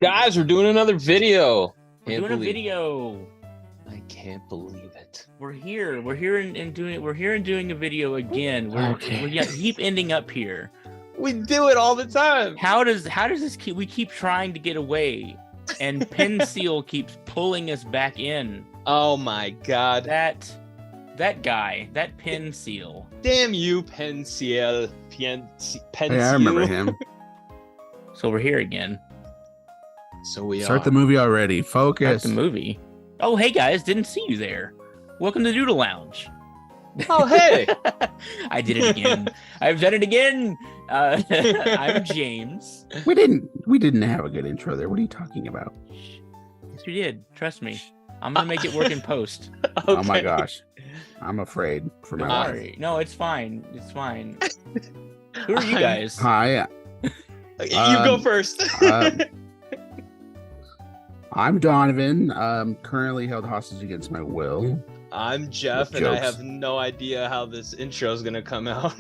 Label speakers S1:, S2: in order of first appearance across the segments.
S1: Guys, we're doing another video.
S2: We're doing a video.
S1: I can't believe it.
S2: We're here. We're here and doing a video again. We keep ending up here.
S1: We do it all the time.
S2: How does this keep? We keep trying to get away, and Pencil keeps pulling us back in.
S1: Oh my god.
S2: That guy, that Pencil.
S1: Damn you, Pencil. Pencil.
S3: Yeah, I remember him.
S2: So we're here again.
S1: So we
S3: Start the movie already. Focus.
S2: Start the movie. Oh, hey guys, didn't see you there. Welcome to Doodle Lounge.
S1: Oh, hey.
S2: I did it again. I've done it again. I'm James.
S3: We didn't have a good intro there. What are you talking about?
S2: Yes, you did. Trust me. I'm gonna make it work in post.
S1: Okay.
S3: Oh my gosh. I'm afraid for my life.
S2: Sorry. No, it's fine. It's fine. Who are you guys?
S3: Hi.
S1: You go first.
S3: I'm Donovan. Currently held hostage against my will.
S1: I'm Jeff, and I have no idea how this intro is gonna come out.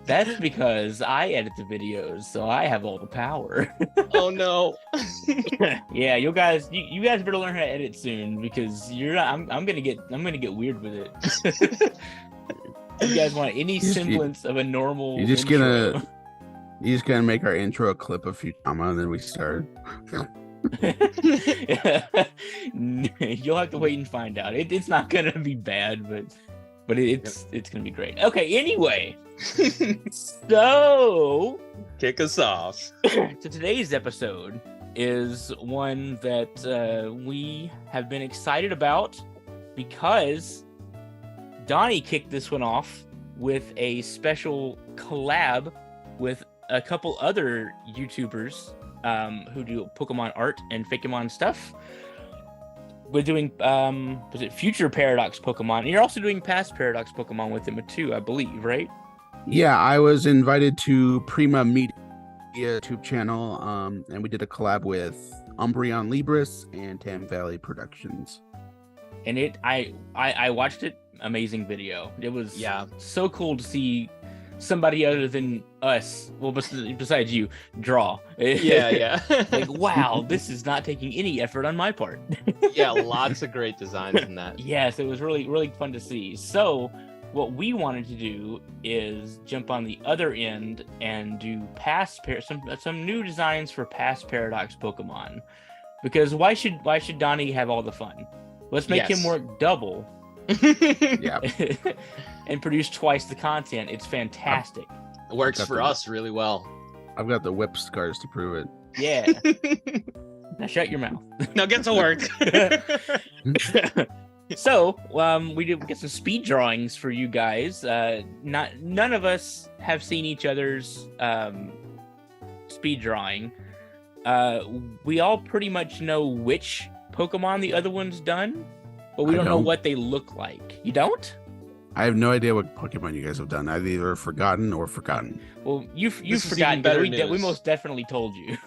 S2: That's because I edit the videos, so I have all the power.
S1: Oh no.
S2: Yeah, you guys better learn how to edit soon because you're not. I'm gonna get weird with it. You guys want any semblance of a normal?
S3: You're just
S2: intro.
S3: gonna make our intro a clip of Futurama, and then we start.
S2: You'll have to wait and find out. It's not gonna be bad, but it's gonna be great. Okay, anyway. So
S1: Kick us off.
S2: so today's episode is one that we have been excited about because Donny kicked this one off with a special collab with a couple other YouTubers who do Pokemon art and Fakemon stuff. We're doing was it Future Paradox Pokemon, and you're also doing Past Paradox Pokemon with them too, I believe, right?
S3: Yeah, I was invited to Prima Media YouTube channel, and we did a collab with Umbreon Libris and Tam Valley Productions.
S2: And I watched it. Amazing video. It was so cool to see somebody other than us, well, besides you, draw.
S1: Yeah.
S2: Like, wow, this is not taking any effort on my part.
S1: Yeah, lots of great designs in that.
S2: Yes, it was really, really fun to see. So what we wanted to do is jump on the other end and do some new designs for Past Paradox Pokemon. Because why should Donnie have all the fun? Let's make him work double.
S3: Yeah.
S2: And produce twice the content. It's fantastic.
S1: It works for us really well.
S3: I've got the whip scars to prove it.
S2: Yeah. Now shut your mouth.
S1: Now get to work.
S2: So, we get some speed drawings for you guys. None of us have seen each other's speed drawing. We all pretty much know which Pokemon the other one's done, but we don't know what they look like. You don't?
S3: I have no idea what Pokemon you guys have done. I've either forgotten or forgotten.
S2: Well, you've forgotten, but we most definitely told you.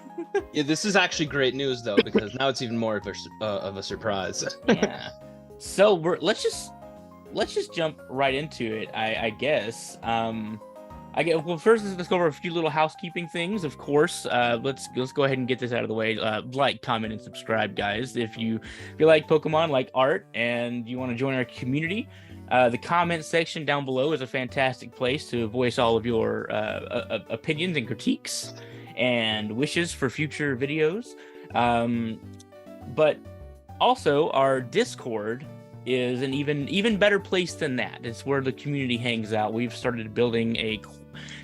S1: Yeah, this is actually great news though, because now it's even more of a surprise.
S2: Yeah. So let's just jump right into it. I guess. Well, first let's go over a few little housekeeping things. Of course, let's go ahead and get this out of the way. Like, comment, and subscribe, guys. If you like Pokemon, like art, and you want to join our community. The comment section down below is a fantastic place to voice all of your opinions and critiques and wishes for future videos. But also, our Discord is an even better place than that. It's where the community hangs out. We've started building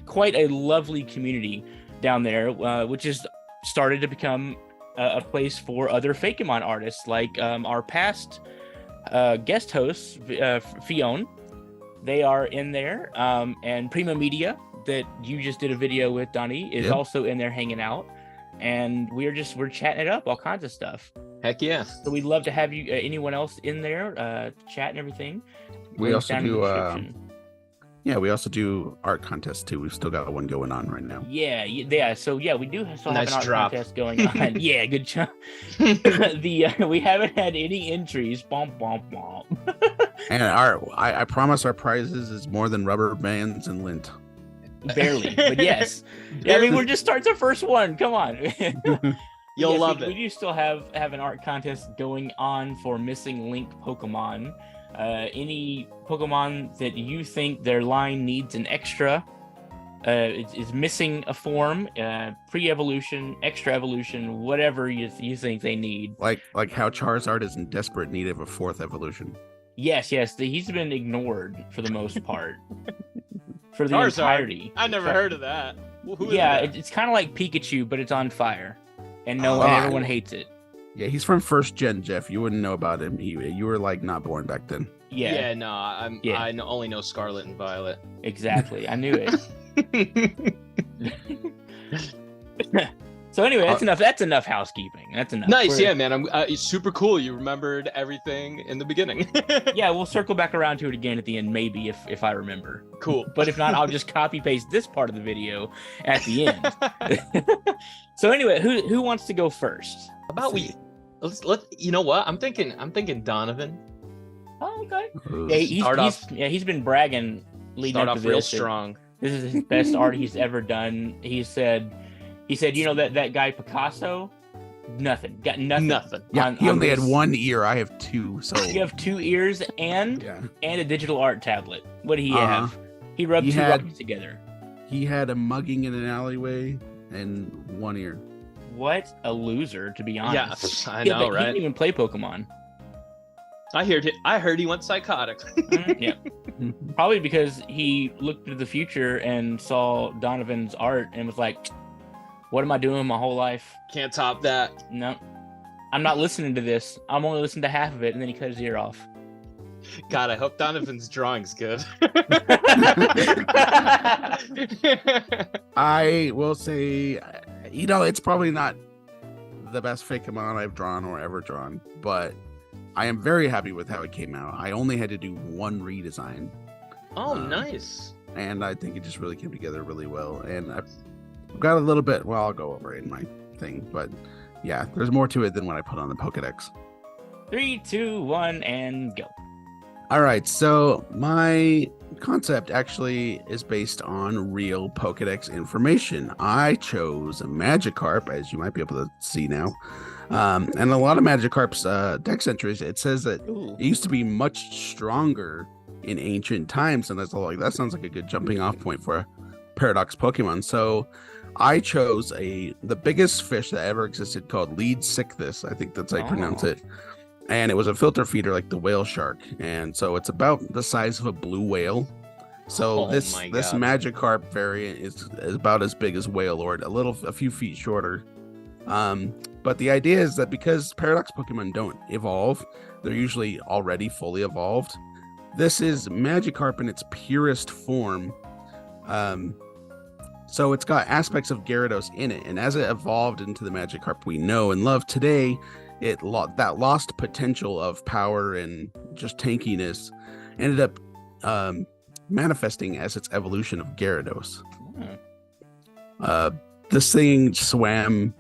S2: quite a lovely community down there, which has started to become a place for other Fakemon artists, like our past guest hosts, Fionn. They are in there, and Prima Media, that you just did a video with, Donny, is also in there hanging out, and we're chatting it up, all kinds of stuff.
S1: Heck yeah.
S2: So we'd love to have you, anyone else in there, chat and everything.
S3: We also do art contests too. We've still got one going on right now.
S2: Yeah. So we do still have an art
S1: drop.
S2: contest going on. Yeah, good job. We haven't had any entries. Bomp.
S3: And I promise our prizes is more than rubber bands and lint.
S2: Barely, but yes. Yeah, I mean, we're just starting the first one. Come on.
S1: You'll love it.
S2: We do still have an art contest going on for missing link Pokemon. Any Pokemon that you think their line needs an extra, is missing a form, pre-evolution, extra evolution, whatever you think they need.
S3: Like how Charizard is in desperate need of a 4th evolution.
S2: Yes, he's been ignored for the most part. For the
S1: Charizard?
S2: entirety.
S1: I never heard of that. Who is
S2: Yeah,
S1: that?
S2: it's kind of like Pikachu, but it's on fire, and everyone hates it.
S3: Yeah, he's from 1st gen, Jeff. You wouldn't know about him. You were like not born back then.
S2: Yeah,
S1: No, only know Scarlet and Violet.
S2: exactly. I knew it. So anyway, that's enough housekeeping. That's enough.
S1: Nice, yeah, man. It's super cool. You remembered everything in the beginning.
S2: Yeah, we'll circle back around to it again at the end, maybe if I remember.
S1: Cool.
S2: But if not, I'll just copy paste this part of the video at the end. So anyway, who wants to go first?
S1: How about let's you know what? I'm thinking Donovan.
S2: Oh, okay.
S3: Ooh.
S2: He's been bragging leading
S1: Start
S2: up
S1: off
S2: to
S1: real
S2: this.
S1: strong.
S2: This is his best art he's ever done. He said, you know that guy Picasso, got nothing.
S3: Yeah, he only had 1 ear. I have 2. So
S2: You have 2 ears and a digital art tablet. What did he have? He rubbed
S3: He
S2: 2
S3: had-
S2: rockets together.
S3: he had a mugging in an alleyway and 1 ear.
S2: What a loser, to be honest.
S1: Yeah, I
S2: Yeah,
S1: know,
S2: but he
S1: right?
S2: didn't even play Pokemon.
S1: I heard he went psychotic.
S2: Yeah, probably because he looked to the future and saw Donovan's art and was like, "What am I doing my whole life?
S1: Can't top that.
S2: No, I'm not listening to this. I'm only listening to half of it." And then he cut his ear off.
S1: God, I hope Donovan's drawing's good.
S3: I will say, it's probably not the best Pokemon I've drawn or ever drawn, but I am very happy with how it came out. I only had to do 1 redesign.
S1: Oh, nice.
S3: And I think it just really came together really well. And I've got a little bit, well, I'll go over it in my thing, but yeah, there's more to it than what I put on the Pokedex.
S2: 3, 2, 1, and go.
S3: All right, so my concept actually is based on real Pokedex information. I chose Magikarp, as you might be able to see now. And a lot of Magikarp's dex entries, it says that
S2: Ooh.
S3: it used to be much stronger in ancient times, and I was like, that sounds like a good jumping off point for a Paradox Pokemon. So I chose the biggest fish that ever existed called Lead Sickthus. I think that's how you pronounce it. And it was a filter feeder like the whale shark. And so it's about the size of a blue whale. So this Magikarp variant is about as big as Whalelord, a few feet shorter. But the idea is that because Paradox Pokemon don't evolve, they're usually already fully evolved. This is Magikarp in its purest form. So it's got aspects of Gyarados in it, and as it evolved into the Magikarp we know and love today, that lost potential of power and just tankiness ended up manifesting as its evolution of Gyarados. This thing swam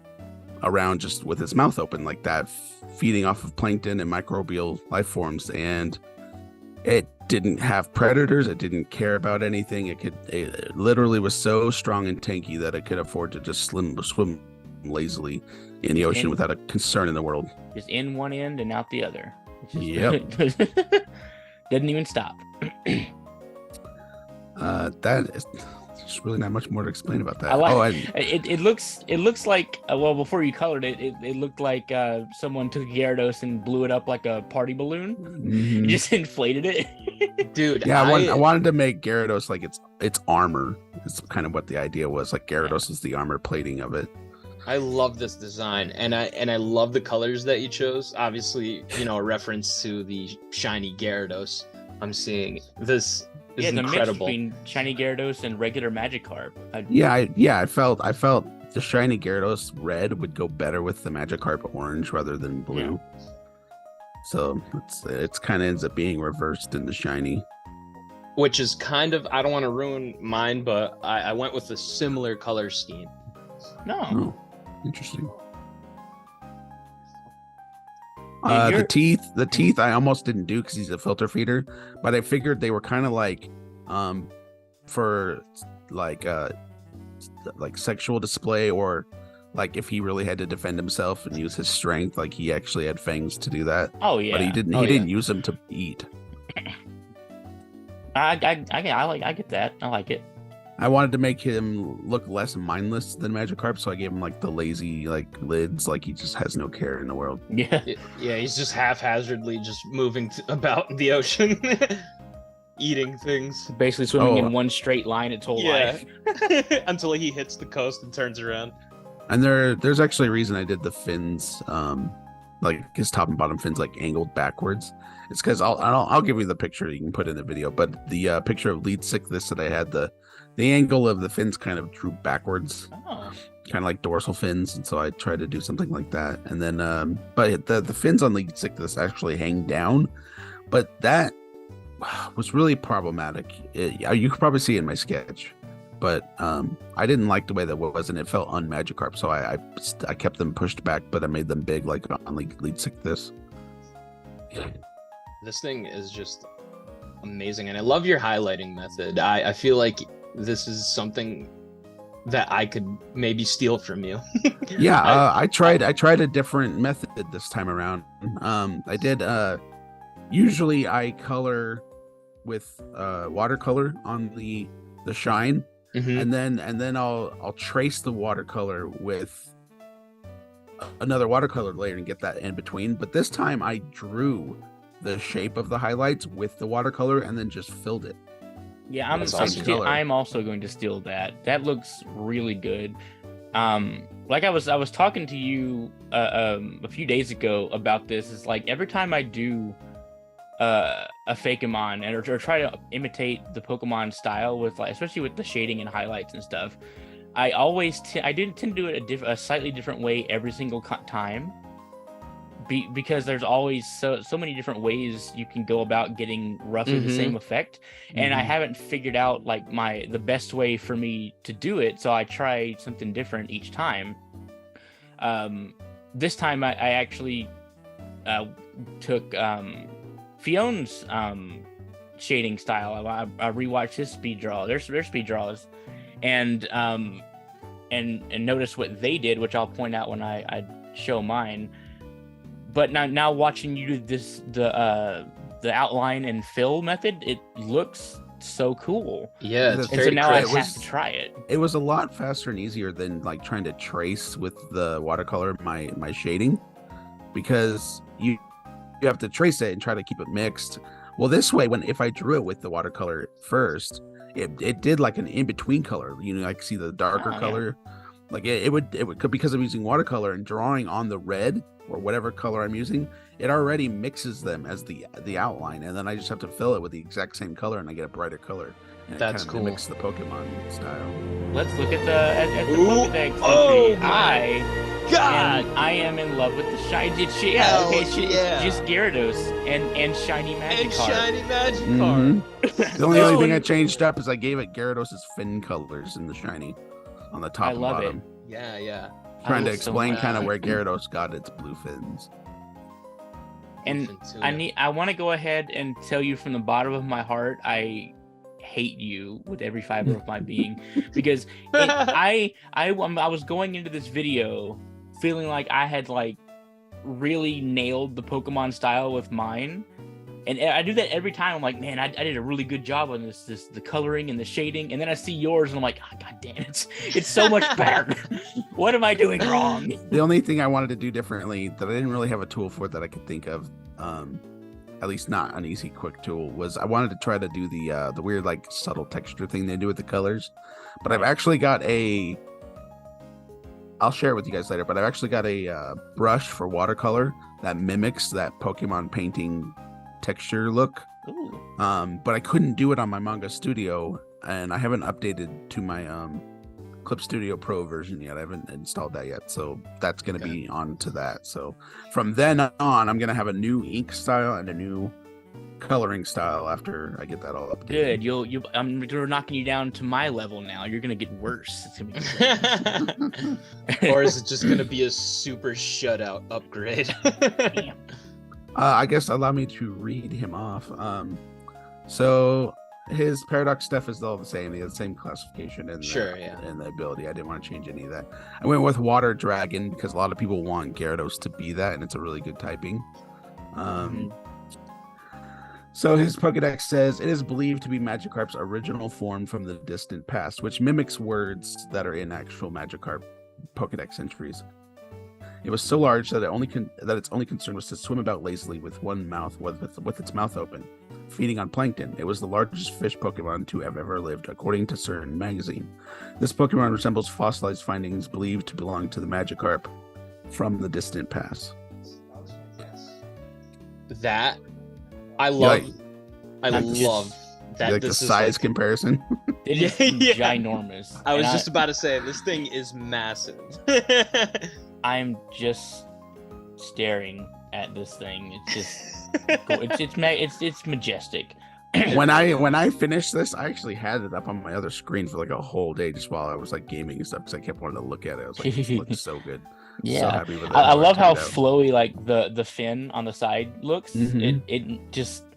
S3: around just with its mouth open like that, feeding off of plankton and microbial life forms, and it didn't have predators. It didn't care about anything. It literally was so strong and tanky that it could afford to just swim lazily in the ocean without a concern in the world.
S2: Just in one end and out the other.
S3: Yep.
S2: Didn't even stop.
S3: There's really not much more to explain about that.
S2: It looks like before you colored it, it looked like someone took Gyarados and blew it up like a party balloon.
S3: Mhm.
S2: Just inflated it.
S1: Dude,
S3: Yeah, I wanted to make Gyarados like its armor. It's kind of what the idea was. Like Gyarados is the armor plating of it.
S1: I love this design, and I love the colors that you chose. Obviously, a reference to the shiny Gyarados. I'm seeing this is
S2: the mix
S1: incredible.
S2: between shiny Gyarados and regular Magikarp.
S3: I felt the shiny Gyarados red would go better with the Magikarp orange rather than blue.
S2: Yeah.
S3: So it's kind of ends up being reversed in the shiny.
S1: Which is kind of, I don't want to ruin mine, but I went with a similar color scheme.
S2: No.
S3: Oh, interesting.
S2: And
S3: The teeth I almost didn't do because he's a filter feeder, but I figured they were kind of like for like sexual display, or like if he really had to defend himself and use his strength, like he actually had fangs to do that.
S2: Oh yeah.
S3: But he didn't. He didn't use them to eat.
S2: I get that. I like it.
S3: I wanted to make him look less mindless than Magikarp, so I gave him like the lazy like lids, like he just has no care in the world.
S2: Yeah.
S1: Yeah, he's just haphazardly just moving about the ocean, eating things.
S2: Basically swimming in one straight line its whole life.
S1: Until he hits the coast and turns around.
S3: And there's actually a reason I did the fins, like his top and bottom fins like angled backwards. It's because I'll give you the picture you can put in the video, but the picture of lead sickness that I had, the angle of the fins kind of droop backwards, kind of like dorsal fins, and so I tried to do something like that. And then, but the fins on lead sickness actually hang down, but that was really problematic. You could probably see it in my sketch, but I didn't like the way that was, and it felt un-Magikarp, so I kept them pushed back, but I made them big like on lead sickness.
S1: This thing is just amazing, and I love your highlighting method. I feel like this is something that I could maybe steal from you.
S3: Yeah, I tried a different method this time around. I did usually I color with watercolor on the shine, and then I'll trace the watercolor with another watercolor layer and get that in between. But this time I drew the shape of the highlights with the watercolor and then just filled it.
S2: Yeah, I'm also going to steal that. That looks really good. Like I was talking to you a few days ago about this. It's like every time I do a Fakemon or try to imitate the Pokemon style with, like, especially with the shading and highlights and stuff, I always I did tend to do it a slightly different way every single time. Because there's always so many different ways you can go about getting roughly the same effect, and I haven't figured out like the best way for me to do it, so I try something different each time. This time I actually took Fion's shading style. I rewatched his speed draw, their speed draws, and notice what they did, which I'll point out when I show mine. But now watching you do the outline and fill method, it looks so cool.
S1: Yeah, it's
S2: and so now I have to try it.
S3: It was a lot faster and easier than like trying to trace with the watercolor my shading, because you have to trace it and try to keep it mixed. Well, this way, if I drew it with the watercolor first, it did like an in-between color. You know, I could see the darker color. Yeah. Like it would because I'm using watercolor and drawing on the red or whatever color I'm using, it already mixes them as the outline, and then I just have to fill it with the exact same color, and I get a brighter color. And
S1: that's
S3: it
S1: cool.
S3: Mix the Pokemon style.
S2: Let's look at the Pokedex. Oh my
S1: God!
S2: I am in love with the shiny. Just Gyarados and shiny Magikarp.
S3: The only thing I changed up is I gave it Gyarados' fin colors in the shiny on the top and bottom.
S1: Yeah.
S3: Trying to explain kind of where Gyarados got its blue fins.
S2: And I want to go ahead and tell you from the bottom of my heart, I hate you with every fiber of my being, because I was going into this video feeling like I had like really nailed the Pokemon style with mine. And I do that every time. I'm like, man, I did a really good job on this the coloring and the shading. And then I see yours and I'm like, oh, God damn it. It's so much better. What am I doing wrong?
S3: The only thing I wanted to do differently that I didn't really have a tool for that I could think of, at least not an easy, quick tool, was I wanted to try to do the weird, like, subtle texture thing they do with the colors. But I've actually got I'll share it with you guys later, but I've actually got a brush for watercolor that mimics that Pokemon painting texture look. But I couldn't do it on my Manga Studio, and I haven't updated to my Clip Studio Pro version yet. I haven't installed that yet, so that's going to be on to that. So from then on, I'm going to have a new ink style and a new coloring style after I get that all updated.
S2: Good. We're knocking you down to my level now. You're going to get worse. It's gonna be
S1: or is it just going to be a super shutout upgrade?
S2: Damn.
S3: I guess allow me to read him off. So his paradox stuff is all the same. He has the same classification and
S1: Sure, yeah.
S3: and the ability. I didn't want to change any of that. I went with water dragon because a lot of people want Gyarados to be that, and it's a really good typing. So his Pokedex says it is believed to be Magikarp's original form from the distant past, which mimics words that are in actual Magikarp Pokedex entries. It was so large that its only concern was to swim about lazily with its mouth open, feeding on plankton. It was the largest fish Pokemon to have ever lived, according to certain magazine. This Pokemon resembles fossilized findings believed to belong to the Magikarp from the distant past.
S1: That I love. I love that.
S3: Like
S1: this
S3: the
S1: is
S3: size
S1: like,
S3: comparison.
S2: It is
S1: Yeah.
S2: ginormous.
S1: I was just about to say this thing is massive.
S2: I'm just staring at this thing. It's just it's majestic.
S3: when I finished this, I actually had it up on my other screen for like a whole day just while I was like gaming and stuff because I kept wanting to look at it. I was like, this looks so good.
S2: Yeah,
S3: So happy with it.
S2: I love how
S3: It turned out.
S2: flowy like the fin on the side looks.
S3: Mhm.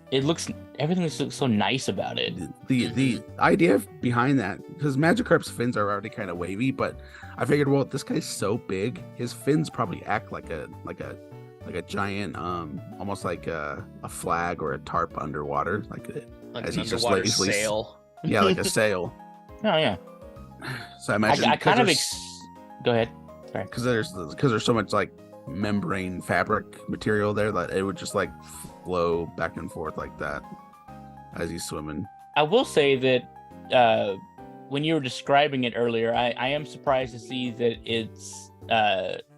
S2: It looks everything looks so nice about it.
S3: The idea behind that, because Magikarp's fins are already kind of wavy, but I figured, well, this guy's so big, his fins probably act like a giant, almost like a flag or a tarp underwater,
S1: Like
S3: as
S1: an
S3: he's just
S1: underwater
S3: lazily
S1: sail.
S3: yeah, like a sail.
S2: Oh yeah,
S3: So I imagine
S2: I kind of go ahead. Sorry.
S3: because there's so much like membrane fabric material there that it would just like flow back and forth like that as he's swimming.
S2: I will say that when you were describing it earlier, I am surprised to see that its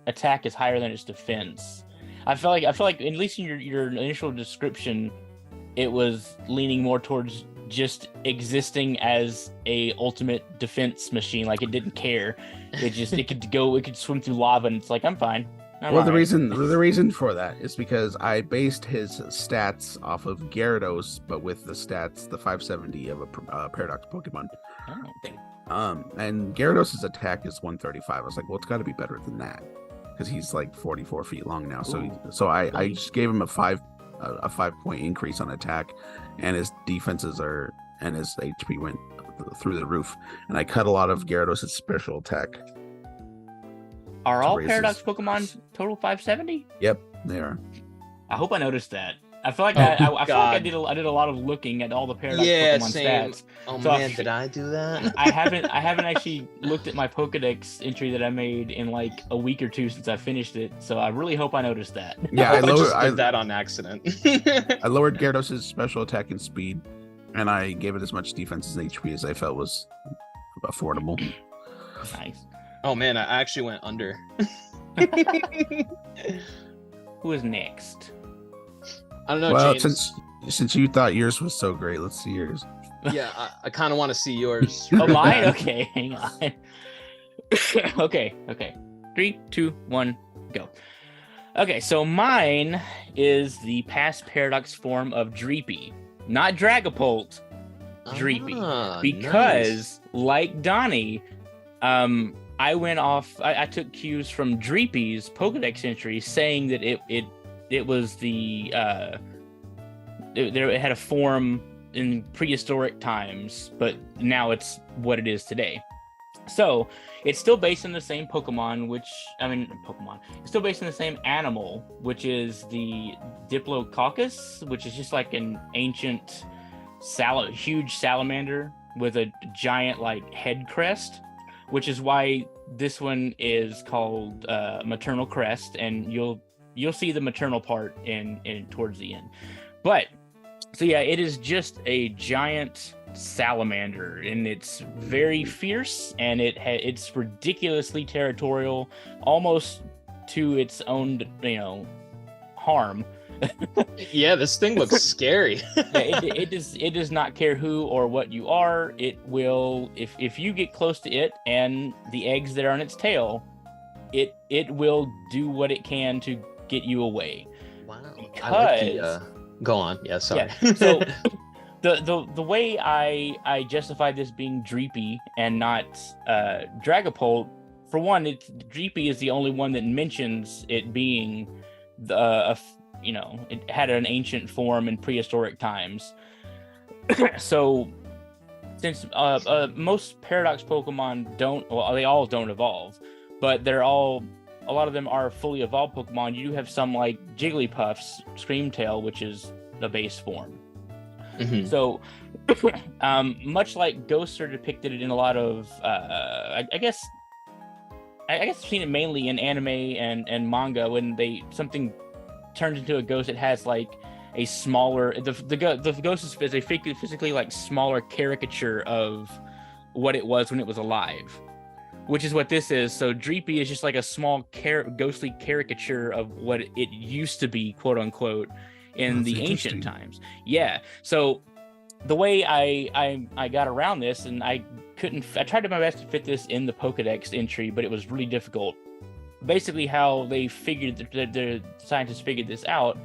S2: attack is higher than its defense. I feel like at least in your initial description, it was leaning more towards just existing as a ultimate defense machine. Like it didn't care. It could swim through lava, and it's like I'm fine.
S3: Well, the reason for that is because I based his stats off of Gyarados, but with the 570 of a Paradox Pokemon.
S2: Oh, okay.
S3: And Gyarados' attack is 135. I was like, well, it's got to be better than that because he's like 44 feet long now. So I just gave him a 5-point increase on attack, and his defenses and his HP went through the roof. And I cut a lot of Gyarados' special attack.
S2: Are all
S3: raises.
S2: Paradox Pokemon total 570?
S3: Yep, they are.
S2: I hope I noticed that. I feel like I feel like I
S1: God.
S2: did a lot of looking at all the Paradox
S1: Yeah,
S2: Pokemon
S1: same.
S2: stats.
S1: Oh
S2: So
S1: man, did I do that?
S2: I haven't actually looked at my Pokedex entry that I made in like a week or two since I finished it. So I really hope I noticed that.
S3: Yeah,
S1: I just did that on accident.
S3: I lowered Gyarados' special attack and speed, and I gave it as much defense and HP as I felt was affordable.
S2: Nice.
S1: Oh man, I actually went under.
S2: Who is next?
S1: I don't know,
S3: Well,
S1: James.
S3: since you thought yours was so great, let's see yours.
S1: Yeah, I kind of want to see yours.
S2: Oh, mine? Okay, hang on. Okay. 3, 2, 1, go. Okay, so mine is the past Paradox form of Dreepy, not Dragapult, Dreepy.
S1: Ah,
S2: Because, like Donny, I went off. I took cues from Dreepy's Pokedex entry, saying that it was the it had a form in prehistoric times, but now it's what it is today. So it's still based on the same Pokemon, it's still based on the same animal, which is the Diplodocus, which is just like an ancient huge salamander with a giant like head crest, which is why this one is called Maternal Crest, and you'll see the maternal part in towards the end. But so yeah, it is just a giant salamander, and it's very fierce, and it's ridiculously territorial, almost to its own harm.
S1: Yeah, this thing looks scary.
S2: Yeah, it does not care who or what you are. It will, if you get close to it and the eggs that are on its tail, it will do what it can to get you away.
S1: Wow.
S2: Because
S1: I like go on. Yeah, sorry.
S2: Yeah, so the way I justify this being Dreepy and not Dragapult, for one, Dreepy is the only one that mentions it being it had an ancient form in prehistoric times. So since most Paradox Pokemon they all don't evolve, but a lot of them are fully evolved Pokemon. You do have some like Jigglypuff's Screamtail, which is the base form.
S1: Mhm.
S2: So, much like ghosts are depicted in a lot of, I guess I've seen it mainly in anime and manga. When something turns into a ghost, it has like a smaller, the ghost is a physically like smaller caricature of what it was when it was alive, which is what this is. So Dreepy is just like a small ghostly caricature of what it used to be, quote unquote, in the ancient times. Yeah. So the way I got around this, and I tried my best to fit this in the Pokedex entry, but it was really difficult. Basically, how they figured the scientists figured this out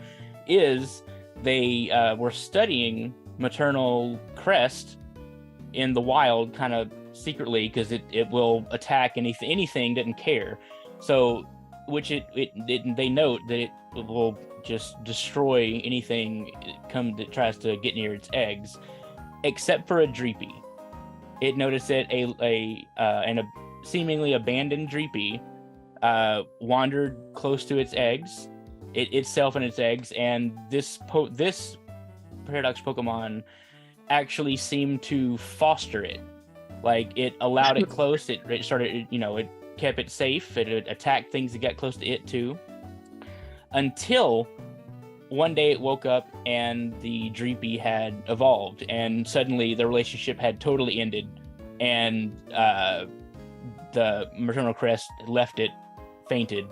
S2: is they were studying maternal crest in the wild, kind of secretly, because it will attack anything doesn't care. So, which they note that it will just destroy anything that tries to get near its eggs, except for a Dreepy. It noticed that a seemingly abandoned Dreepy wandered close to its eggs, itself and its eggs, and this Paradox Pokemon actually seemed to foster it. Like, it allowed it close. It started, it kept it safe. It attacked things that got close to it too. Until one day it woke up and the Dreepy had evolved, and suddenly the relationship had totally ended, and the maternal crest left it fainted.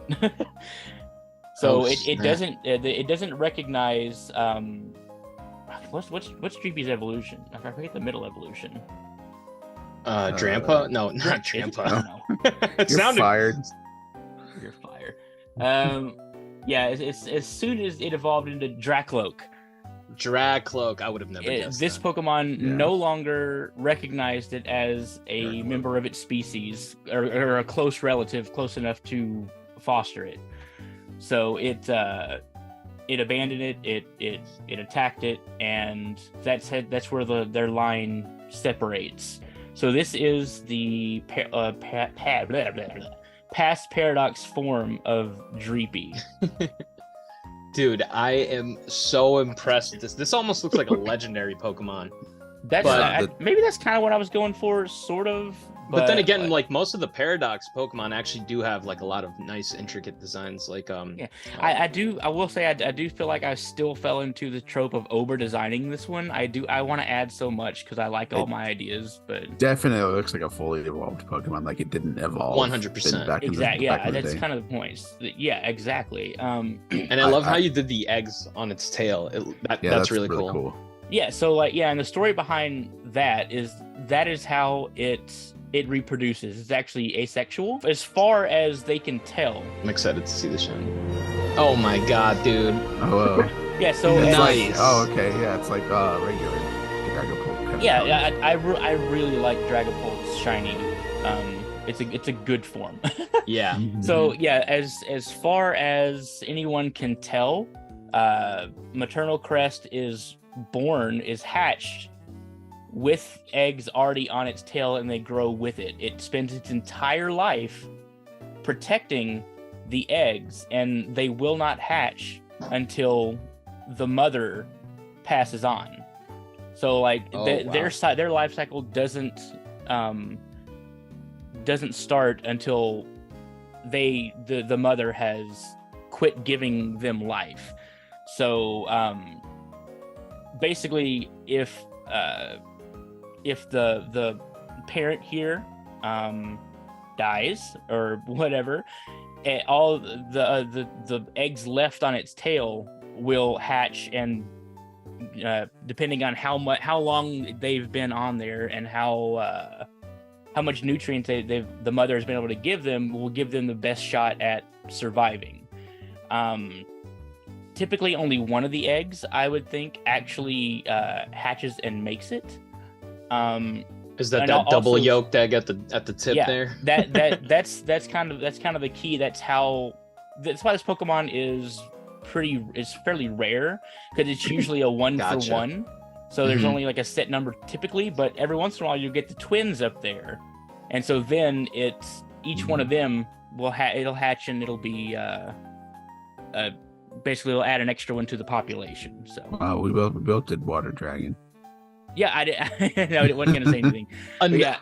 S2: So it doesn't recognize what's Dreepy's evolution? I forget the middle evolution.
S1: Drampa? No, not Drampa.
S3: You're fired.
S2: You're fired. Yeah, as soon as it evolved into Dracloak.
S1: I would have never guessed
S2: this
S1: that.
S2: Pokemon no longer recognized it as a member of its species, or a close relative, close enough to foster it. So it abandoned it. It attacked it, and that's where their line separates. So this is the past Paradox form of Dreepy.
S1: Dude, I am so impressed with this. This almost looks like a legendary Pokemon.
S2: Maybe that's kind of what I was going for, sort of.
S1: But then again, like, most of the Paradox Pokemon actually do have like a lot of nice, intricate designs. Like,
S2: I will say I do feel like I still fell into the trope of over designing this one. I want to add so much because I like all my ideas, but
S3: definitely looks like a fully evolved Pokemon. Like, it didn't evolve
S1: 100%.
S2: Exactly. Yeah, that's kind of the point. Yeah, exactly.
S1: And I love how you did the eggs on its tail. That's really cool.
S2: Yeah. So and the story behind that is how it reproduces. It's actually asexual, as far as they can tell.
S1: I'm excited to see the shiny. Oh my god, dude.
S3: Oh,
S2: yeah. So
S1: nice.
S3: Okay. Yeah, it's like regular Dragapult.
S2: Yeah, I really like Dragapult's shiny. It's a good form.
S1: Yeah.
S2: So yeah, as far as anyone can tell, maternal crest is hatched with eggs already on its tail, and they grow with it. It spends its entire life protecting the eggs, and they will not hatch until the mother passes on. So like their life cycle doesn't start until the mother has quit giving them life. So basically, if the parent here dies or whatever, all the eggs left on its tail will hatch, and depending on how long they've been on there and how much nutrients the mother has been able to give them, will give them the best shot at surviving. Typically only one of the eggs, I would think, actually hatches and makes it.
S1: Is that double yolked egg at the tip there?
S2: That's kind of the key. That's why this Pokemon is fairly rare, because it's usually a 1-for-1. So there's
S1: Mhm.
S2: only like a set number typically, but every once in a while you get the twins up there. And so then it's each one of them it'll hatch and it'll be basically it'll add an extra one to the population. So
S3: We both did water dragon.
S2: yeah, I wasn't gonna say anything. But yeah.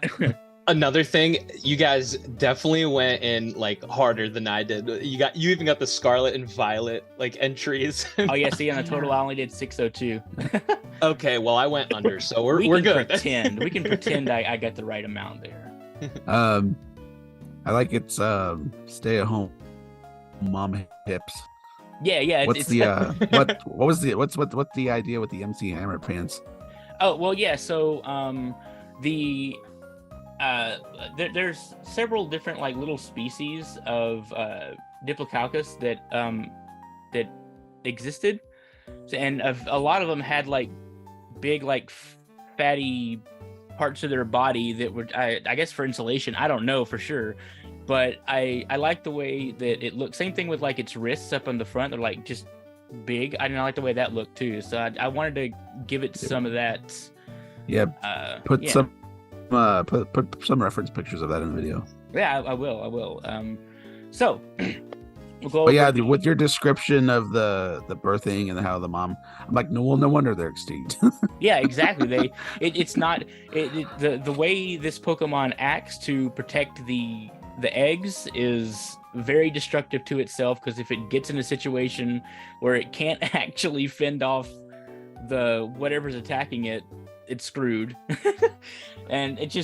S1: Another thing, you guys definitely went in like harder than I did. You even got the Scarlet and Violet like entries.
S2: Oh yeah, see on the total I only did 602.
S1: Okay, well I went under, so we're
S2: can
S1: good.
S2: We can pretend I got the right amount there.
S3: I like it's stay at home mom hips.
S2: Yeah.
S3: What's the what's the idea with the MC Hammer pants?
S2: Oh well, yeah. So there's several different like little species of Diplodocus that existed, and a lot of them had like big like fatty parts of their body that were I guess for insulation. I don't know for sure, but I like the way that it looks. Same thing with like its wrists up on the front. They're like just big. I didn't like the way that looked too. So I wanted to give it some of that.
S3: Yeah. Put some reference pictures of that in the video.
S2: Yeah, I will. So we'll go.
S3: But yeah, with your description of the birthing and how the mom, I'm like, no wonder they're extinct.
S2: Yeah, exactly. It's not the way this Pokemon acts to protect the eggs is very destructive to itself, because if it gets in a situation where it can't actually fend off the whatever's attacking it, it's screwed. And it's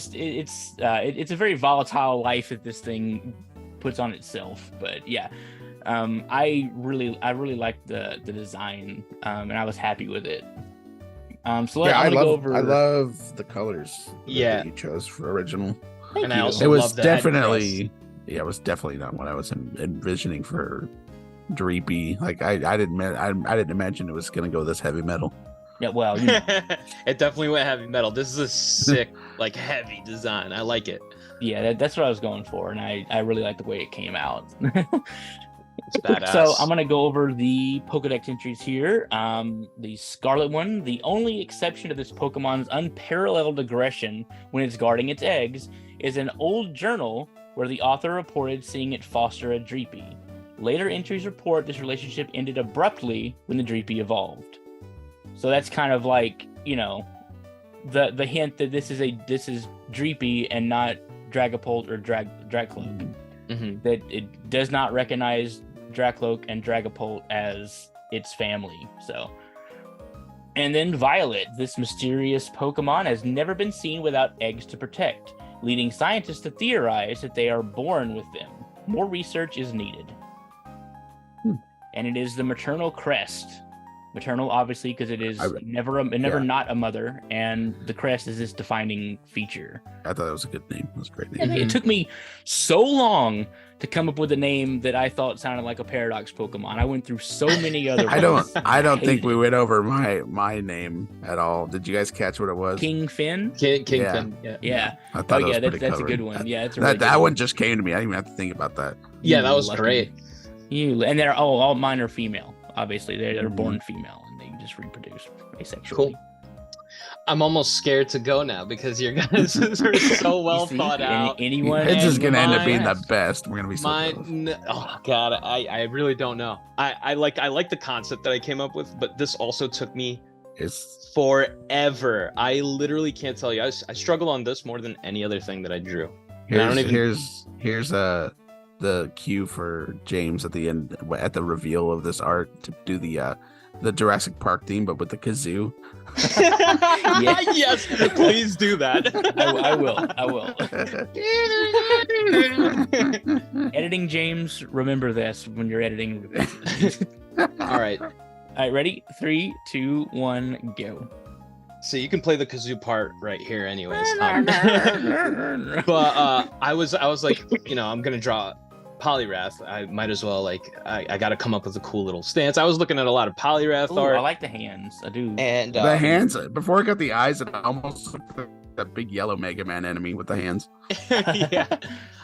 S2: a very volatile life that this thing puts on itself. But yeah, I really liked the design, and I was happy with it. So I
S3: love the colors
S1: that
S3: you chose for original.
S1: And I also
S3: it was
S1: love the
S3: definitely it was definitely not what I was envisioning for Dreepy. Like I didn't imagine it was gonna go this heavy metal.
S2: Yeah, well,
S1: it definitely went heavy metal. This is a sick, like heavy design. I like it.
S2: Yeah, that's what I was going for, and I really like the way it came out.
S1: It's badass.
S2: So I'm gonna go over the Pokedex entries here. The Scarlet one, the only exception to this Pokemon's unparalleled aggression when it's guarding its eggs, is an old journal where the author reported seeing it foster a Dreepy. Later entries report this relationship ended abruptly when the Dreepy evolved. So that's kind of like, the hint that this is Dreepy and not Dragapult or Dragcloak.
S1: Mm-hmm.
S2: That it does not recognize Dracloak and Dragapult as its family. So, and then Violet, this mysterious Pokemon, has never been seen without eggs to protect, leading scientists to theorize that they are born with them. More research is needed. And it is the maternal crest. Maternal, obviously, because it is never not a mother, and the crest is its defining feature.
S3: I thought that was a good name. It was a great name.
S2: It took me so long to come up with a name that I thought sounded like a Paradox Pokemon. I went through so many other ones.
S3: I don't think we went over my name at all. Did you guys catch what it was?
S2: King Finn?
S1: King Finn.
S2: Yeah.
S3: I thought
S2: that's a good one. Yeah, it's
S3: that one just came to me. I didn't even have to think about that.
S1: Yeah, that was great.
S2: And they're all mine are female. Obviously, they're born female and they just reproduce asexually.
S1: Cool. I'm almost scared to go now because your guys are so well thought out.
S3: It's just gonna end up being the best. We're gonna be so close.
S1: Oh god, I really don't know. I like the concept that I came up with, but this also took me forever. I literally can't tell you. I struggle on this more than any other thing that I drew.
S3: Here's the cue for James at the end, at the reveal of this art, to do the Jurassic Park theme, but with the kazoo.
S1: Yes, please do that.
S2: I will. Editing James, remember this when you're editing.
S1: All right,
S2: ready? 3, 2, 1, go.
S1: So you can play the kazoo part right here, anyways. But I was like, I'm gonna draw Polyrath. I might as well, I gotta come up with a cool little stance. I was looking at a lot of Polyrath art.
S2: I like the hands. I do.
S1: And
S3: the hands, before I got the eyes, it almost looked that big yellow Mega Man enemy with the hands.
S1: Yeah,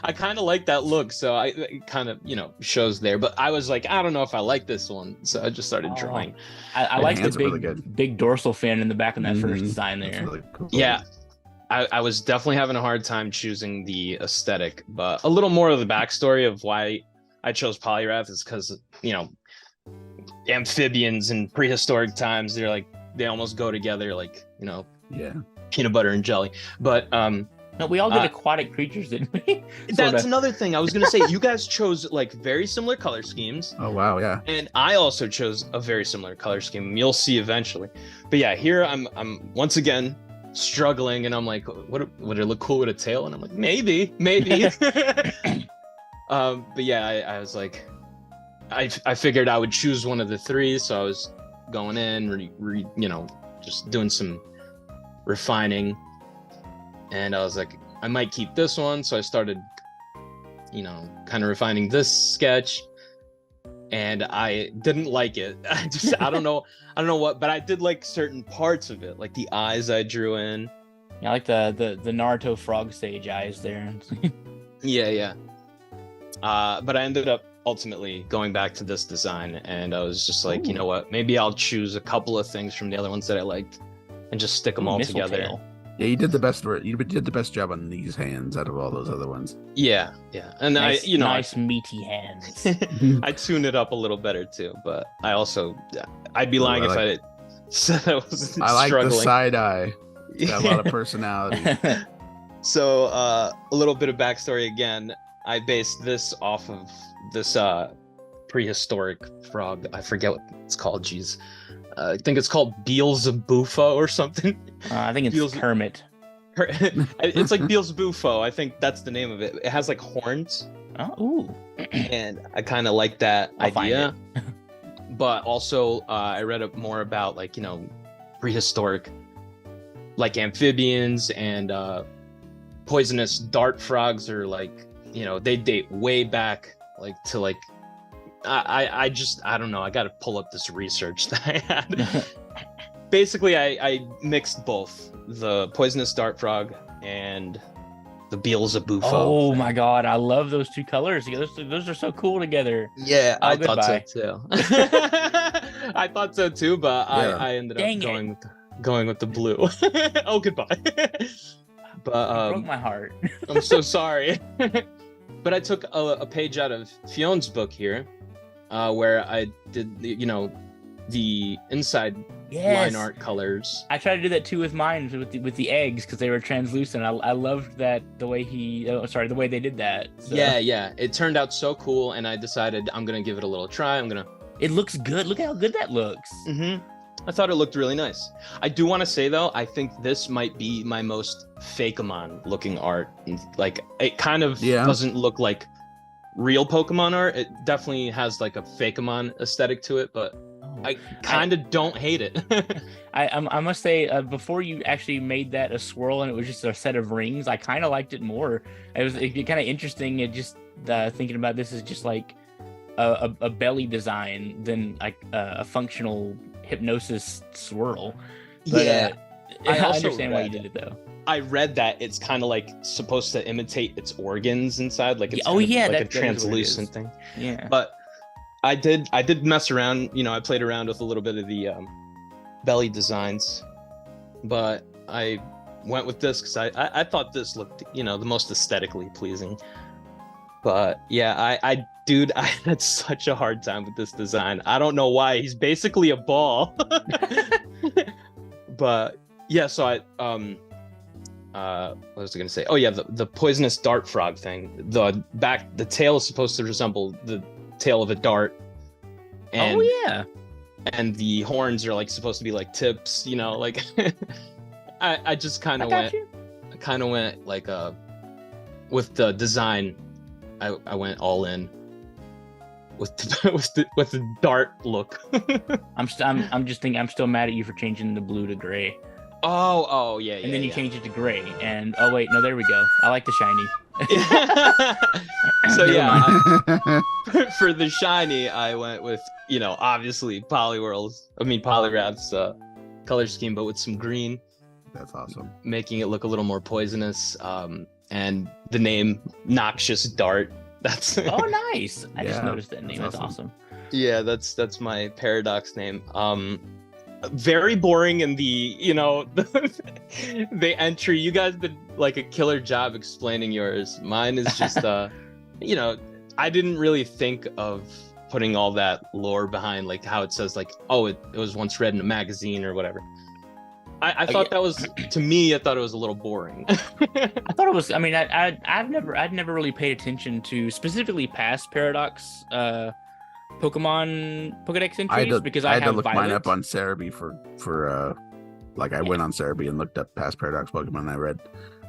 S1: I kind of like that look, so it kind of shows there. But I was like, I don't know if I like this one, so I just started drawing.
S2: I
S3: The
S2: like the
S3: hands are really good.
S2: big dorsal fin in the back of that first
S3: Mhm.
S2: design
S3: That's
S2: there.
S3: really cool.
S1: Yeah, I was definitely having a hard time choosing the aesthetic, but a little more of the backstory of why I chose Polyrath is because amphibians in prehistoric times, they almost go together, like
S3: Yeah.
S1: peanut butter and jelly. But
S2: No, we all did aquatic creatures, didn't we?
S1: that's another thing I was gonna say. You guys chose like very similar color schemes,
S3: Oh wow, yeah.
S1: and I also chose a very similar color scheme. You'll see eventually. But yeah, here I'm once again struggling, and I'm like, would it look cool with a tail? And I'm like, maybe. But yeah, I was like, I figured I would choose one of the three, so I was going in, just doing some refining, and I was like, I might keep this one, so I started, kind of refining this sketch, and I didn't like it. I don't know what, but I did like certain parts of it, like the eyes I drew in.
S2: Yeah, I like the Naruto frog stage eyes there.
S1: Yeah. But I ended up ultimately going back to this design, and I was just like,
S2: Ooh.
S1: you know what? Maybe I'll choose a couple of things from the other ones that I liked, and just stick them all together.
S2: Mistletoe.
S3: Yeah, you did the best. You did the best job on these hands out of all those other ones.
S1: Yeah, and
S2: Nice, nice meaty hands.
S1: I tune it up a little better too. But I also, I'd be lying if I said I wasn't
S3: I like
S1: struggling.
S3: the side eye. It's got a lot of personality.
S1: So a little bit of backstory again. I based this off of this prehistoric frog. I forget what it's called. Jeez. I think it's called Beelzebufo or something.
S2: I think it's Kermit.
S1: It's like Beelzebufo. I think that's the name of it. It has like horns.
S2: Oh, ooh.
S1: And I kind of like that idea. But also, I read up more about prehistoric, like amphibians and poisonous dart frogs, or they date way back, to I don't know. I got to pull up this research that I had. Basically, I mixed both the poisonous dart frog and the Beelzebufo.
S2: Oh my god, I love those two colors. Those are so cool together.
S1: Yeah,
S2: Oh,
S1: I
S2: goodbye.
S1: thought so too. I thought so too, but
S3: Yeah.
S1: I ended
S2: Dang
S1: up going with the blue. Oh, goodbye. But
S2: Broke my heart.
S1: I'm so sorry. But I took a page out of Fion's book here, where I did the inside line art colors.
S2: I tried to do that too with mine with the eggs because they were translucent. I loved that the way the way they did that. So.
S1: Yeah. It turned out so cool, and I decided I'm gonna give it a little try.
S2: It looks good. Look how good that looks.
S1: Mm-hmm. I thought it looked really nice. I do want to say though, I think this might be my most Fakemon looking art. Like it kind of doesn't look like real Pokemon art. It definitely has like a Fakemon aesthetic to it, but I kind of don't hate it.
S2: I must say, before you actually made that a swirl and it was just a set of rings, I kind of liked it more. It was kind of interesting. It just thinking about this is just like a belly design than like a functional hypnosis swirl. But, I understand why you did it though.
S1: I read that it's kind of like supposed to imitate its organs inside, like it's like a translucent thing.
S2: Yeah.
S1: But I did mess around. I played around with a little bit of the belly designs, but I went with this because I thought this looked the most aesthetically pleasing. But yeah, I had such a hard time with this design. I don't know why. He's basically a ball. But yeah, so what was I gonna say? Oh yeah, the poisonous dart frog thing. The tail is supposed to resemble the tail of a dart. And, and the horns are like supposed to be like tips. I just kind of went like with the design. I went all in with the dart look.
S2: I'm still mad at you for changing the blue to gray.
S1: Oh yeah.
S2: And then you changed it to gray. And oh wait, no, there we go. I like the shiny.
S1: So for the shiny, I went with obviously Polyrath's color scheme, but with some green.
S3: That's awesome.
S1: making it look a little more poisonous. And the name Noxious Dart. That's
S2: Oh, nice. I just
S3: Yeah,
S2: noticed that name.
S3: that's
S2: That's awesome.
S1: yeah, that's my Paradox name. Very boring in the, the entry. You guys did like a killer job explaining yours. Mine is just I didn't really think of putting all that lore behind, like how it says like, oh, it was once read in a magazine or whatever. I thought that was, to me, I thought it was a little boring.
S2: I thought it was. I mean, I'd never really paid attention to specifically past Paradox Pokemon Pokedex entries because I
S3: had to
S2: have
S3: look
S2: Violet.
S3: mine up on Cerebi for like I went on Cerebi and looked up past Paradox Pokemon. And I read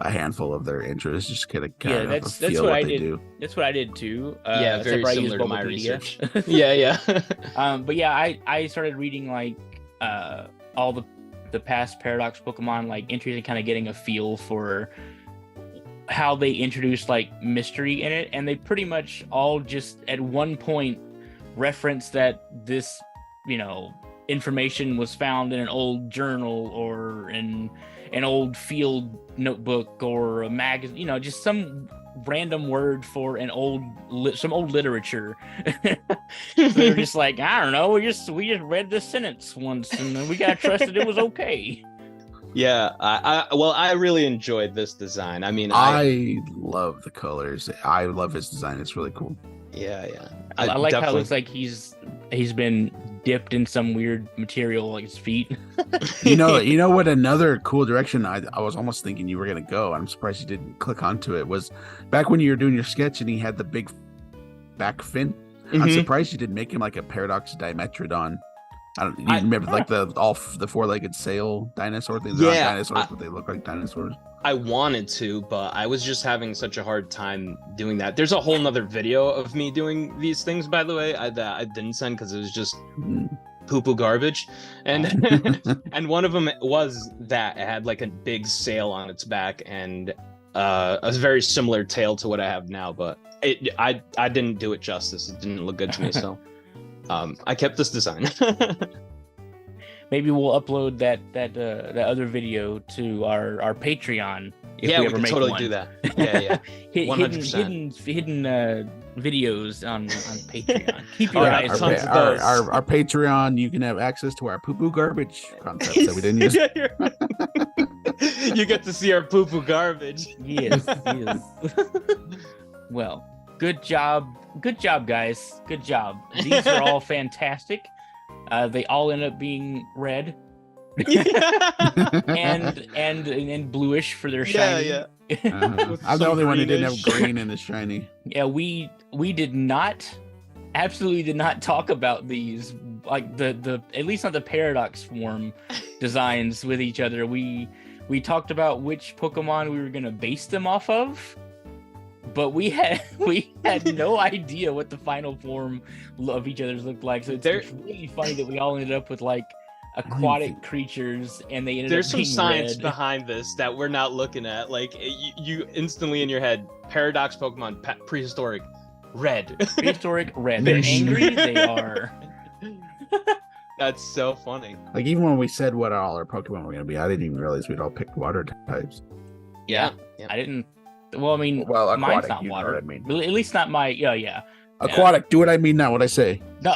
S3: a handful of their entries just kind of
S2: that's
S3: feel
S2: what
S3: what
S2: I
S3: they
S2: did.
S3: do.
S2: That's what I did too.
S1: Yeah, very
S2: except I
S1: similar
S2: used
S1: to my
S2: Bulbapedia.
S1: research. Yeah.
S2: But yeah, I started reading like all the past Paradox Pokemon like entries and kind of getting a feel for how they introduced like mystery in it, and they pretty much all just at one point reference that this information was found in an old journal or in an old field notebook or a magazine, just some random word for an some old literature. So they're just like, I don't know, we just read this sentence once and we got trusted it was okay.
S1: Yeah, I really enjoyed this design. I mean,
S3: I love the colors. I love his design. It's really cool.
S1: Yeah.
S2: I like how it looks like he's been dipped in some weird material like his feet.
S3: You know what? Another cool direction I was almost thinking you were gonna go. I'm surprised you didn't click onto it. Was back when you were doing your sketch and he had the big back fin. I'm
S1: Mhm.
S3: surprised you didn't make him like a Paradox Dimetrodon. You remember like the 4-legged sail dinosaur things? They're not
S1: Yeah,
S3: dinosaurs, but they look like dinosaurs.
S1: I wanted to, but I was just having such a hard time doing that. There's a whole nother video of me doing these things, by the way, that I didn't send because it was just poo-poo garbage. And and one of them was that it had like a big sail on its back and a very similar tail to what I have now, but I didn't do it justice. It didn't look good to me, so I kept this design.
S2: Maybe we'll upload that other video to our Patreon. If
S1: Yeah,
S2: we
S1: we
S2: ever
S1: can
S2: make
S1: totally
S2: one.
S1: do that. Yeah. 100%.
S2: Hidden videos on Patreon. Keep
S1: Oh,
S2: your
S1: yeah,
S2: eyes
S1: tons
S2: on
S1: of
S2: those.
S3: Our Patreon, you can have access to our poo-poo garbage concepts that we didn't use.
S1: You get to see our poo-poo garbage.
S2: Yes. Well, good job, guys. Good job. These are all fantastic. They all end up being red and bluish for their shiny.
S1: Yeah.
S3: I'm the only one who didn't have
S1: greenish.
S3: green in the shiny.
S2: Yeah, we absolutely did not talk about these, like the at least not the Paradox form designs with each other. We talked about which Pokemon we were gonna base them off of, but we had no idea what the final form of each other's looked like. So it's really funny that we all ended up with like aquatic creatures, and they ended
S1: There's
S2: up
S1: some
S2: being
S1: science
S2: red.
S1: behind this that we're not looking at. Like you instantly in your head, Paradox Pokemon prehistoric red.
S2: Prehistoric red. They're angry. They are.
S1: That's so funny.
S3: Like even when we said what all our Pokemon were gonna be, I didn't even realize we'd all picked water types.
S1: Yeah.
S2: I didn't. Well, I mean,
S3: Well,
S2: mine's
S3: aquatic,
S2: not
S3: you know
S2: water.
S3: what I mean.
S2: At least not my. Yeah.
S3: Aquatic, do what I mean, not what I say.
S2: No.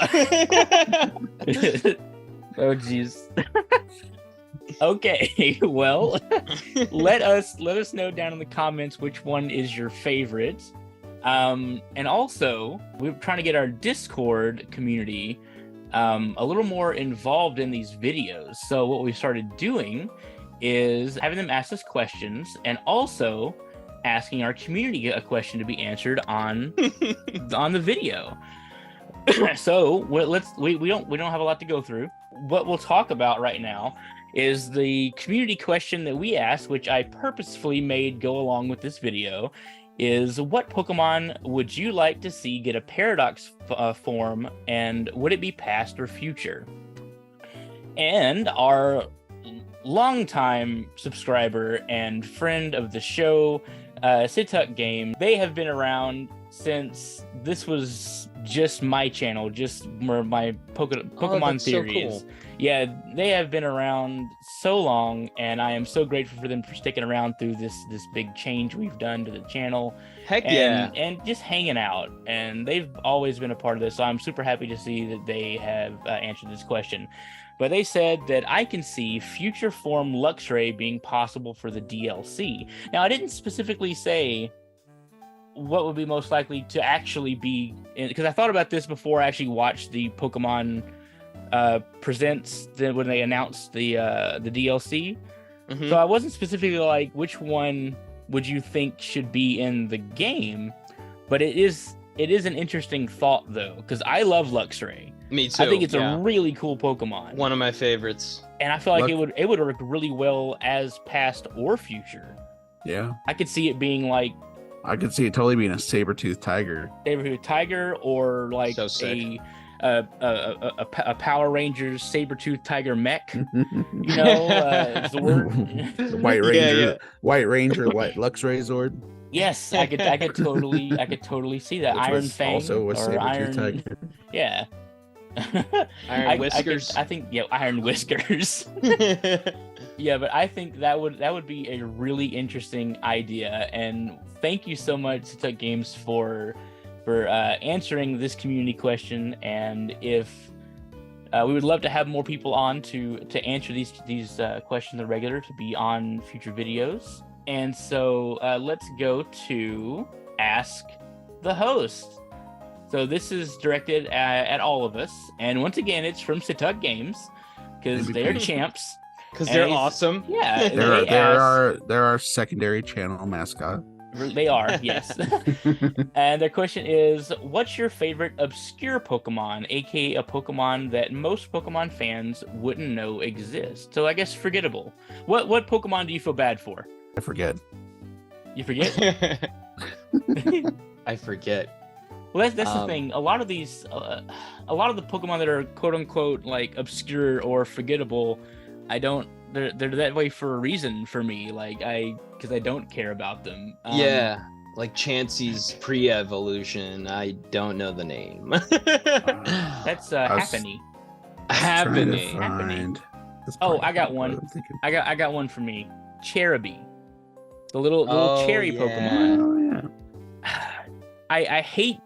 S2: Oh jeez. Okay, well, let us know down in the comments which one is your favorite. And also, we're trying to get our Discord community a little more involved in these videos. So what we started doing is having them ask us questions, and also asking our community a question to be answered on the video. So we don't have a lot to go through. What we'll talk about right now is the community question that we asked, which I purposefully made go along with this video, is what Pokemon would you like to see get a Paradox form, and would it be past or future? And our longtime subscriber and friend of the show, Situck Game, they have been around since this was just my channel, just where my Pokemon theories.
S1: So cool.
S2: Yeah, they have been around so long, and I am so grateful for them for sticking around through this big change we've done to the channel.
S1: Heck
S2: And just hanging out, and they've always been a part of this. So I'm super happy to see that they have answered this question. But they said that I can see future form Luxray being possible for the DLC. Now, I didn't specifically say what would be most likely to actually be, because I thought about this before I actually watched the Pokemon Presents when they announced the DLC.
S1: Mm-hmm.
S2: So I wasn't specifically like, which one would you think should be in the game? But it is an interesting thought, though, because I love Luxray.
S1: Me too.
S2: I think it's a really cool Pokemon.
S1: One of my favorites.
S2: And I feel like it would work really well as past or future.
S3: Yeah.
S2: I could see it being like,
S3: I could see it totally being a saber-toothed tiger.
S2: Saber-toothed tiger, or like
S1: So sick.
S2: a Power Rangers saber-toothed tiger mech. You know, Zord.
S3: The White Ranger,
S1: Yeah.
S3: White Luxray Zord.
S2: Yes, I could totally see that.
S3: Which
S2: Iron
S3: was
S2: Fang
S3: also a
S2: or
S3: saber-toothed
S2: Iron.
S3: tiger.
S2: Yeah.
S1: Iron Whiskers.
S2: I think Iron Whiskers. Yeah, but I think that would be a really interesting idea. And thank you so much to Tuck Games for answering this community question. And if we would love to have more people on to answer these questions regular, to be on future videos. And so let's go to Ask the Host. So this is directed at all of us, and once again, it's from Tuck Games because they're champs.
S1: Because they're awesome.
S2: Yeah,
S3: They're our secondary channel mascot.
S2: They are, yes. And their question is, what's your favorite obscure Pokemon, aka a Pokemon that most Pokemon fans wouldn't know exists? So I guess forgettable. What Pokemon do you feel bad for?
S3: I forget.
S2: You forget?
S1: I forget.
S2: Well, that's the thing. A lot of the Pokemon that are quote unquote like obscure or forgettable, they're that way for a reason for me. Like because I don't care about them.
S1: Yeah, like Chansey's pre-evolution. I don't know the name.
S2: That's Happiny.
S1: Happiny.
S2: Oh, I got one. I got one for me. Cherubi, the little cherry Pokemon.
S3: Oh yeah.
S2: I hate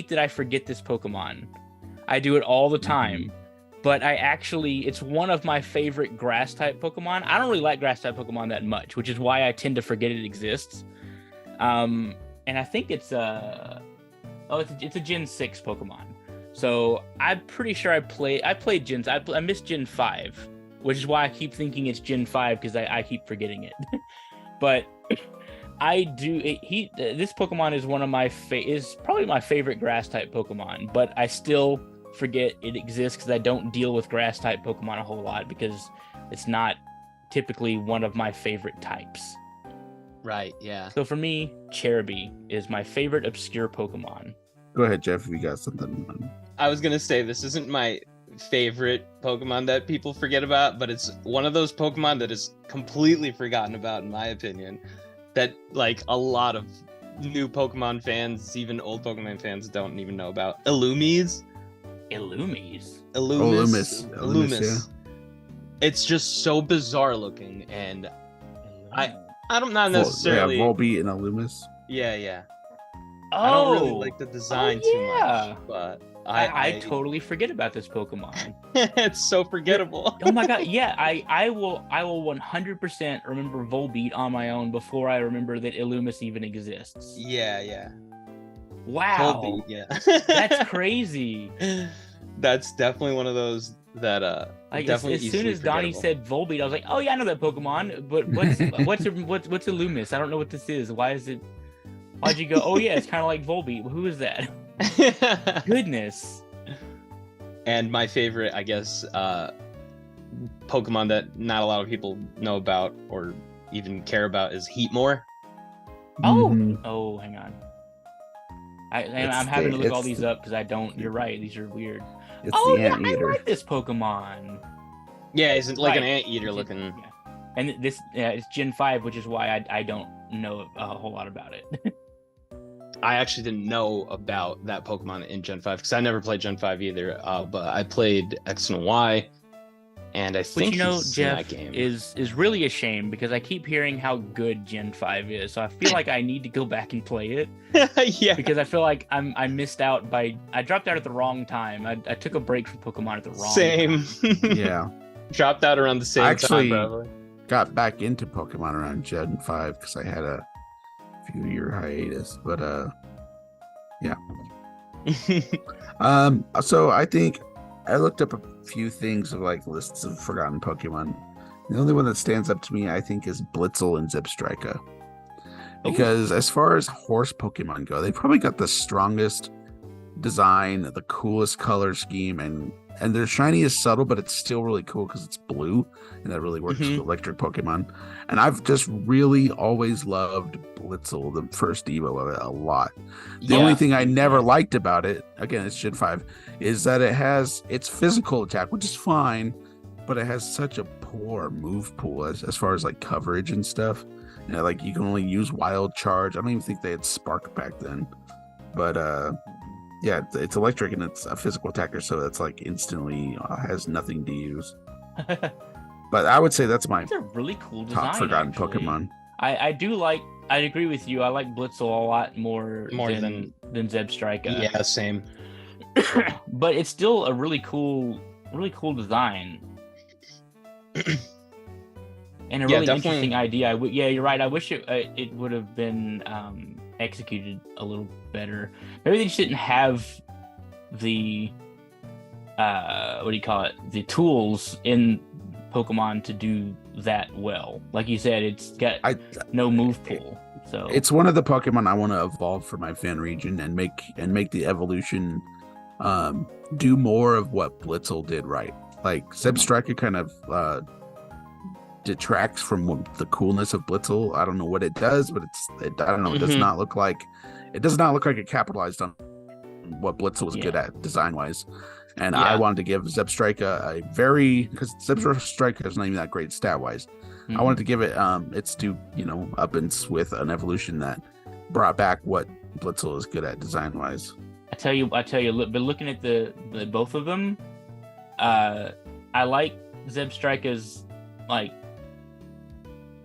S2: that I forget this Pokemon. I do it all the time, but it's one of my favorite grass type Pokemon. I don't really like grass type Pokemon that much, which is why I tend to forget it exists. And I think it's a Gen 6 Pokemon. So I'm pretty sure I played Gen. I missed Gen 5, which is why I keep thinking it's Gen 5 because I keep forgetting it. But this Pokemon is is probably my favorite grass type Pokemon, but I still forget it exists because I don't deal with grass type Pokemon a whole lot because it's not typically one of my favorite types.
S1: Right, yeah.
S2: So for me, Cherubi is my favorite obscure Pokemon.
S3: Go ahead, Jeff, if you got something.
S1: I was gonna say this isn't my favorite Pokemon that people forget about, but it's one of those Pokemon that is completely forgotten about, in my opinion. That like a lot of new Pokemon fans, even old Pokemon fans, don't even know about. Illumise.
S3: Illumis,
S1: Yeah. It's just so bizarre looking, and I'm not necessarily
S3: Volbeat and Illumis.
S1: Yeah.
S2: Oh,
S1: I don't really like the design too much, but
S2: I totally forget about this Pokemon.
S1: It's so forgettable.
S2: Oh my god, yeah, I will 100% remember Volbeat on my own before I remember that Illumis even exists.
S1: Yeah.
S2: Wow.
S1: Volbeat, yeah.
S2: That's crazy.
S1: That's definitely one of those that
S2: like
S1: definitely
S2: as soon as Donny said Volbeat, I was like, oh yeah, I know that Pokemon, but what's Illumis? I don't know what this is. Why'd you go, oh yeah, it's kind of like Volbeat. Who is that? Goodness.
S1: And my favorite, I guess, Pokemon that not a lot of people know about or even care about is Heatmore.
S2: Oh, hang on. I'm having to look all these up because I don't. You're right. These are weird.
S3: It's the Anteater.
S2: I like this Pokemon.
S1: Yeah, it's like an Anteater looking.
S2: Yeah. And this, it's Gen 5, which is why I don't know a whole lot about it.
S1: I actually didn't know about that Pokemon in Gen 5 because I never played Gen 5 either. But I played X and Y, and I think
S2: Which, you know,
S1: he's in that
S2: Jeff,
S1: game.
S2: is really a shame because I keep hearing how good Gen 5 is. So I feel like I need to go back and play it.
S1: Yeah.
S2: Because I feel like I missed out I dropped out at the wrong time. I took a break from Pokemon at the wrong
S1: Same.
S2: time.
S3: Yeah.
S1: Dropped out around the same
S3: Actually,
S1: time, probably.
S3: Got back into Pokemon around Gen 5 because I had a few year hiatus. But yeah. So I think I looked up a few things of like lists of forgotten Pokemon. The only one that stands up to me, I think, is Blitzel and Zebstrika. Because as far as horse Pokemon go, they probably got the strongest design, the coolest color scheme, and their shiny is subtle, but it's still really cool because it's blue, and that really works with electric Pokemon. And I've just really always loved Blitzel, the first Evo of it, a lot. The only thing I never liked about it, again, it's Gen 5, is that it has its physical attack, which is fine, but it has such a poor move pool as far as like coverage and stuff. You know, like you can only use Wild Charge. I don't even think they had Spark back then. But yeah, it's electric and it's a physical attacker, so it's like instantly has nothing to use. But I would say that's my
S2: It's a really cool design.
S3: top forgotten
S2: actually.
S3: Pokemon.
S2: I do like. I agree with you. I like Blitzel a lot more than Zebstrika.
S1: Yeah, same.
S2: But it's still a really cool design. And a really interesting idea. Yeah, you're right. I wish it would have been executed a little better. Maybe they just didn't have the what do you call it? The tools in Pokemon to do that well. Like you said, it's got no move pool. So
S3: it's one of the Pokemon I want to evolve for my fan region and make the evolution do more of what Blitzel did right. Like Zebstrika kind of detracts from the coolness of Blitzel. I don't know what it does, but it does not look like it capitalized on what Blitzel was good at design wise. And I wanted to give Zebstrika because Zebstrika is not even that great stat wise. I wanted to give it its due, uppance with an evolution that brought back what Blitzel is good at design wise.
S2: I tell you, but looking at the both of them, I like Zebstrika's like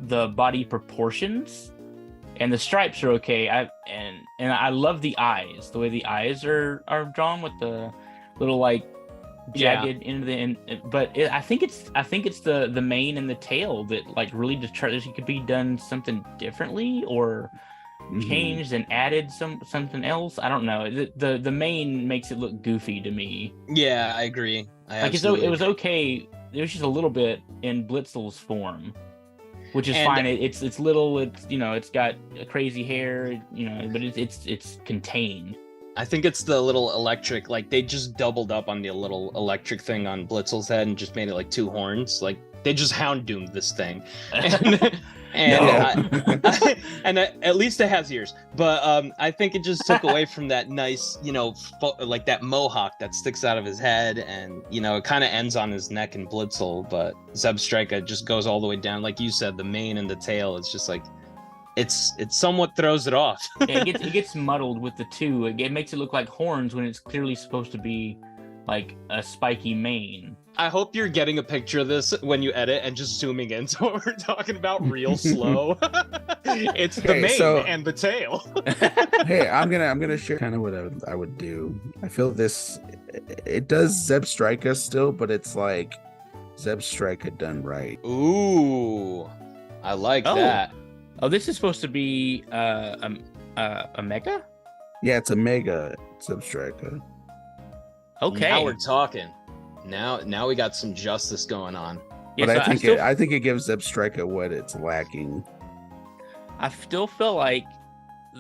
S2: the body proportions, and the stripes are okay. And I love the eyes, the way the eyes are drawn with the little like jagged into the end. But I think it's the mane and the tail that like really determines it could be done something differently or changed and added something else. I don't know. The mane makes it look goofy to me.
S1: Yeah, I agree.
S2: It was okay. It was just a little bit in Blitzel's form, which is fine. It's little. It's got crazy hair. But it's contained.
S1: I think it's the little electric. Like they just doubled up on the little electric thing on Blitzel's head and just made it like two horns. Like they just Houndoomed this thing. And at least it has ears, but I think it just took away from that nice, like that mohawk that sticks out of his head, and it kind of ends on his neck in Blitzel, but Zebstrika just goes all the way down, like you said, the mane and the tail. It's just like it somewhat throws it off.
S2: It gets muddled with the two. It makes it look like horns when it's clearly supposed to be like a spiky mane.
S1: I hope you're getting a picture of this when you edit and just zooming in to what we're talking about real slow. It's the mane and the tail.
S3: Hey, I'm gonna share kind of what I would do. I feel it does Zebstrika still, but it's like Zebstrika done right.
S1: Ooh, I like that.
S2: Oh, this is supposed to be a mega?
S3: Yeah, it's a mega Zebstrika.
S2: Okay.
S1: Now we're talking. Now we got some justice going on.
S3: Yeah, but I think it gives Zebstrika what it's lacking.
S2: I still feel like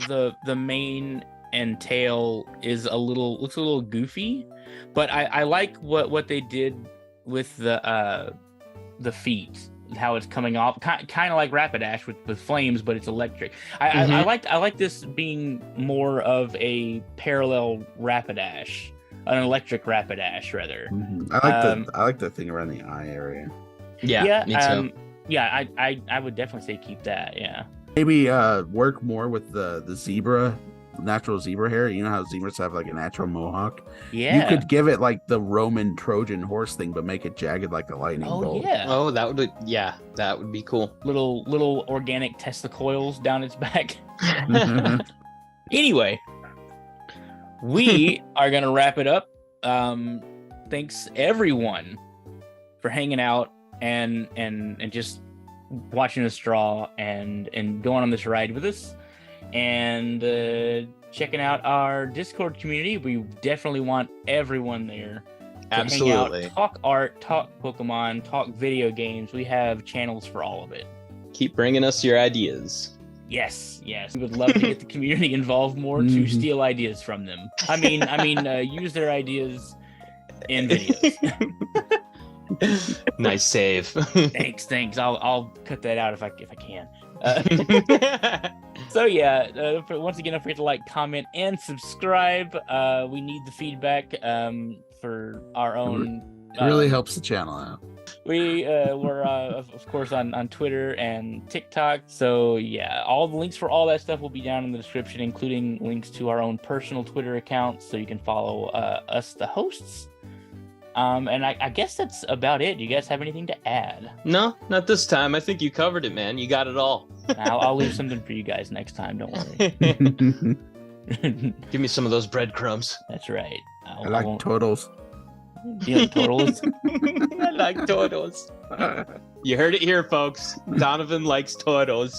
S2: the mane and tail looks a little goofy, but I like what they did with the feet, how it's coming off, kind of like Rapidash with flames, but it's electric. I like this being more of a parallel Rapidash. An electric Rapidash, rather.
S3: I like the thing around the eye area.
S1: Yeah, me too.
S2: I would definitely say keep that. Yeah.
S3: Maybe work more with the zebra natural zebra hair. You know how zebras have like a natural mohawk.
S2: Yeah.
S3: You could give it like the Roman Trojan horse thing, but make it jagged like a lightning bolt.
S2: Yeah.
S1: Oh, that would be cool.
S2: Little organic testicoils down its back. Anyway, we are gonna wrap it up. Thanks everyone for hanging out and just watching us draw and going on this ride with us and checking out our Discord community. We definitely want everyone there to
S1: Absolutely.
S2: hang out, talk art, talk Pokemon, talk video games. We have channels for all of it.
S1: Keep bringing us your ideas.
S2: Yes. We would love to get the community involved more to steal ideas from them. I mean, use their ideas in videos.
S1: Nice save.
S2: Thanks. I'll cut that out if I can. So yeah, once again, don't forget to like, comment, and subscribe. We need the feedback for our own.
S3: It really helps the channel out.
S2: We're of course on Twitter and TikTok. So yeah, all the links for all that stuff will be down in the description, including links to our own personal Twitter accounts, so you can follow us, the hosts. And I guess that's about it. Do you guys have anything to add?
S1: No, not this time. I think you covered it, man. You got it all.
S2: I'll leave something for you guys next time. Don't worry.
S1: Give me some of those breadcrumbs.
S2: That's right.
S3: I like turtles.
S2: Do you like turtles?
S1: I like turtles. You heard it here, folks. Donovan likes turtles.